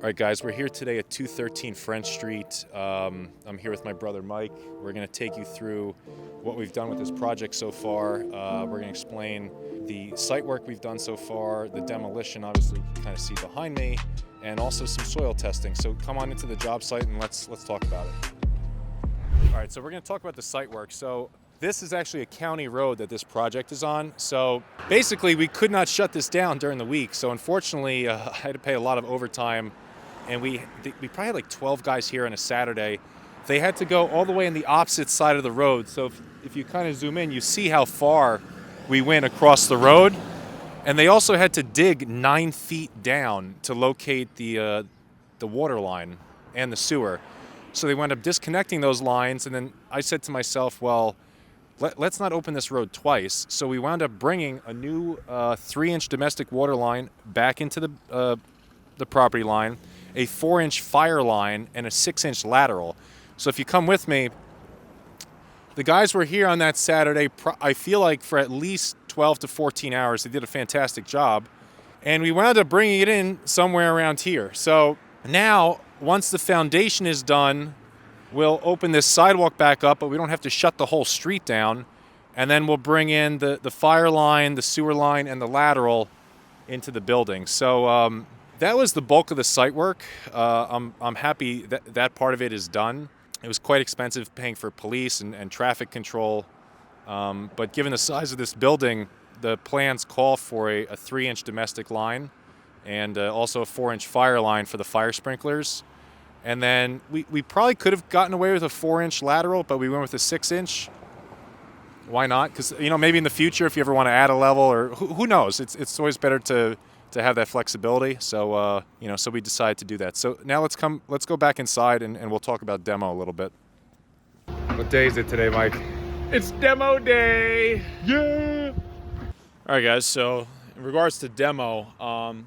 All right, guys, we're here today at 213 French Street. I'm here with my brother Mike. We're going to take you through what we've done with this project so far. We're going to explain the site work we've done so far, the demolition, obviously you can kind of see behind me, and also some soil testing. So come on into the job site and let's talk about it. All right, so we're going to talk about the site work. So this is actually a county road that this project is on. So basically, we could not shut this down during the week. So unfortunately, I had to pay a lot of overtime. And we probably had like 12 guys here on a Saturday. They had to go all the way on the opposite side of the road. So if you kind of zoom in, you see how far we went across the road. And they also had to dig 9 feet down to locate the water line and the sewer. So they wound up disconnecting those lines. And then I said to myself, well, let's not open this road twice. So we wound up bringing a new 3-inch domestic water line back into the property line, a 4-inch fire line, and a 6-inch lateral. So if you come with me, the guys were here on that Saturday, I feel like for at least 12 to 14 hours. They did a fantastic job. And we wound up bringing it in somewhere around here. So now, once the foundation is done, we'll open this sidewalk back up, but we don't have to shut the whole street down. And then we'll bring in the fire line, the sewer line, and the lateral into the building. So that was the bulk of the site work. I'm happy that part of it is done. It was quite expensive paying for police and traffic control. But given the size of this building, the plans call for a 3-inch domestic line and also a 4-inch fire line for the fire sprinklers. And then we probably could have gotten away with a 4-inch lateral, but we went with a 6-inch. Why not? Because, maybe in the future, if you ever want to add a level, or who knows? It's always better to have that flexibility. So, so we decided to do that. So now let's go back inside and we'll talk about demo a little bit. What day is it today, Mike? It's demo day! Yeah! All right, guys, so in regards to demo,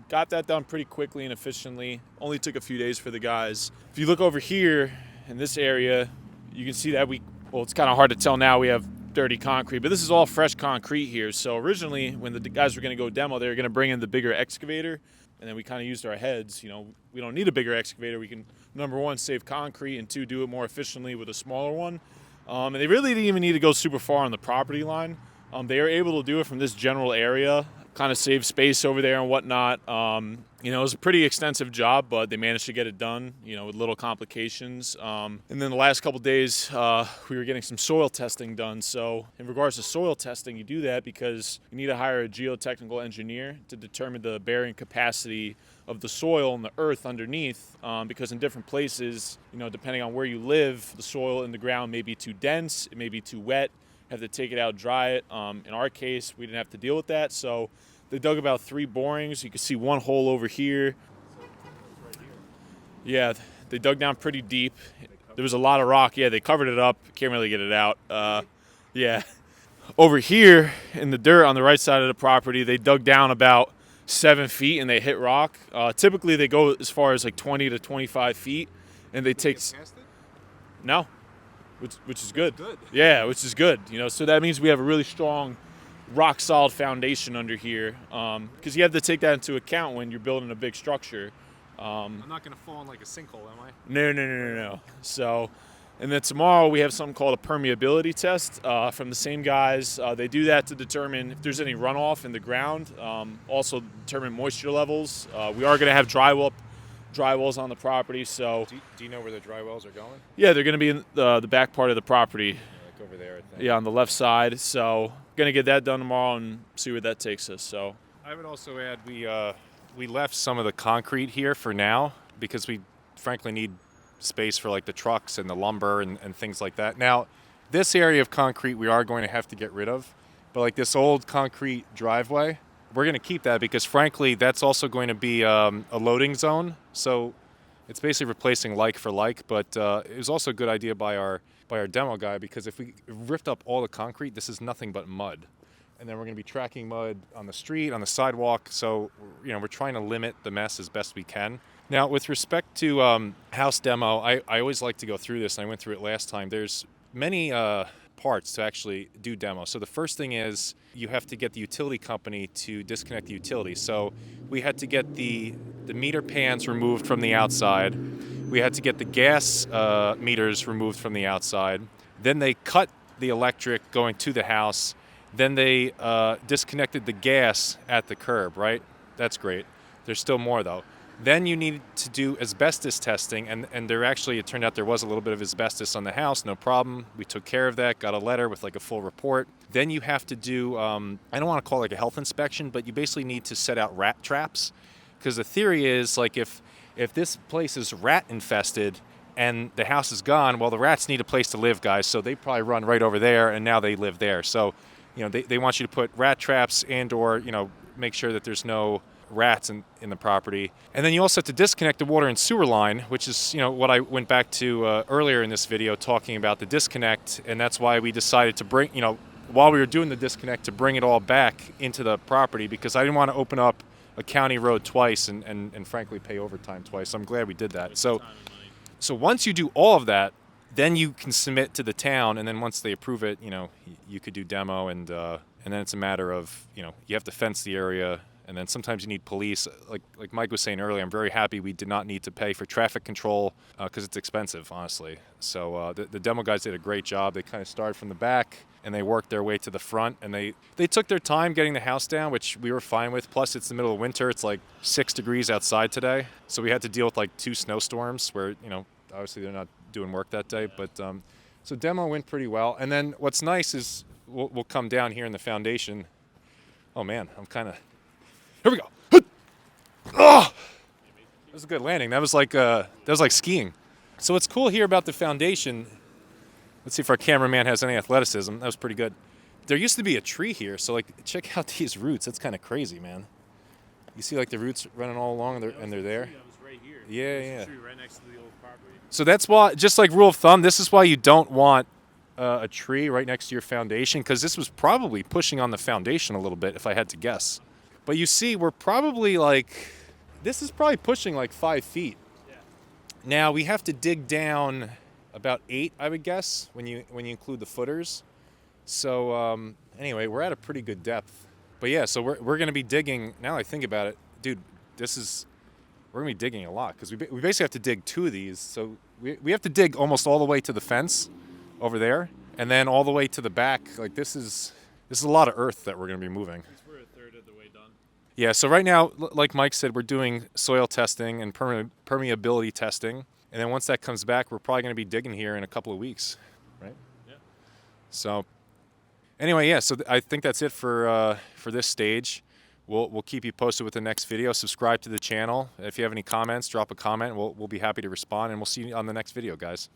got that done pretty quickly and efficiently. Only took a few days for the guys. If you look over here in this area, you can see that it's kind of hard to tell now, we have dirty concrete, but this is all fresh concrete here. So originally, when the guys were going to go demo, they were going to bring in the bigger excavator, and then we kind of used our heads. We don't need a bigger excavator. We can, number one, save concrete, and two, do it more efficiently with a smaller one. And they really didn't even need to go super far on the property line. They are able to do it from this general area, kind of save space over there and whatnot. It was a pretty extensive job, but they managed to get it done, with little complications. And then the last couple days, we were getting some soil testing done. So in regards to soil testing, you do that because you need to hire a geotechnical engineer to determine the bearing capacity of the soil and the earth underneath, because in different places, depending on where you live, the soil in the ground may be too dense, it may be too wet, have to take it out, dry it. In our case, we didn't have to deal with that, so they dug about 3 borings. You can see one hole over here. Yeah, they dug down pretty deep. There was a lot of rock. Yeah, they covered it up. Can't really get it out. Yeah. Over here in the dirt on the right side of the property, they dug down about 7 feet and they hit rock. Typically, they go as far as like 20 to 25 feet, and they take. No, which is good. Yeah, which is good. So that means we have a really strong, rock solid foundation under here, because you have to take that into account when you're building a big structure. I'm not going to fall in like a sinkhole, am I? No. So, and then tomorrow we have something called a permeability test from the same guys. They do that to determine if there's any runoff in the ground, also determine moisture levels. We are going to have dry wells on the property. So, Do you know where the dry wells are going? Yeah, they're going to be in the back part of the property. Like over there, I think. Yeah, on the left side. So, going to get that done tomorrow and see where that takes us. So, I would also add we left some of the concrete here for now because we frankly need space for like the trucks and the lumber and things like that. Now, this area of concrete we are going to have to get rid of, but like this old concrete driveway, we're going to keep that because frankly that's also going to be a loading zone. So it's basically replacing like for like, but it was also a good idea by our demo guy, because if we ripped up all the concrete, this is nothing but mud. And then we're going to be tracking mud on the street, on the sidewalk. So, we're trying to limit the mess as best we can. Now, with respect to house demo, I always like to go through this, and I went through it last time. There's many parts to actually do demo. So the first thing is you have to get the utility company to disconnect the utility. So we had to get the meter pans removed from the outside. We had to get the gas meters removed from the outside. Then they cut the electric going to the house. Then they disconnected the gas at the curb, right? That's great. There's still more though. Then you need to do asbestos testing, and there actually, it turned out there was a little bit of asbestos on the house, no problem. We took care of that, got a letter with like a full report. Then you have to do, I don't want to call it like a health inspection, but you basically need to set out rat traps. Because the theory is like if this place is rat infested and the house is gone, well, the rats need a place to live, guys. So they probably run right over there, and now they live there. So, you know, they want you to put rat traps and or, you know, make sure that there's no rats in the property. And then you also have to disconnect the water and sewer line, which is, you know, what I went back to earlier in this video talking about the disconnect. And that's why we decided to bring, you know, while we were doing the disconnect, to bring it all back into the property, because I didn't want to open up a county road twice and frankly pay overtime twice. So I'm glad we did that. So once you do all of that, then you can submit to the town, and then once they approve it, you know, you could do demo, and then it's a matter of, you know, you have to fence the area. And then sometimes you need police. Like Mike was saying earlier, I'm very happy we did not need to pay for traffic control because it's expensive, honestly. So the demo guys did a great job. They kind of started from the back and they worked their way to the front. And they took their time getting the house down, which we were fine with. Plus, it's the middle of winter. It's like 6 degrees outside today. So we had to deal with like 2 snowstorms where, you know, obviously they're not doing work that day. But so demo went pretty well. And then what's nice is we'll come down here in the foundation. Oh, man, I'm kind of... Here we go. Oh! That was a good landing. That was like skiing. So what's cool here about the foundation, let's see if our cameraman has any athleticism. That was pretty good. There used to be a tree here, so like check out these roots. That's kind of crazy, man. You see like the roots running all along and they're there? That was right here. Yeah, There's yeah. a tree right next to the old property. So that's why, just like rule of thumb, this is why you don't want a tree right next to your foundation, because this was probably pushing on the foundation a little bit if I had to guess. But you see, we're probably like, this is probably pushing like 5 feet. Yeah. Now we have to dig down about 8, I would guess, when you include the footers. So anyway, we're at a pretty good depth. But yeah, so we're going to be digging. Now I think about it, dude, we're going to be digging a lot, because we basically have to dig 2 of these. So we have to dig almost all the way to the fence over there, and then all the way to the back. Like this is a lot of earth that we're going to be moving. Yeah, so right now, like Mike said, we're doing soil testing and permeability testing. And then once that comes back, we're probably going to be digging here in a couple of weeks, right? Yeah. So anyway, yeah, so I think that's it for this stage. We'll keep you posted with the next video. Subscribe to the channel. If you have any comments, drop a comment. We'll be happy to respond, and we'll see you on the next video, guys.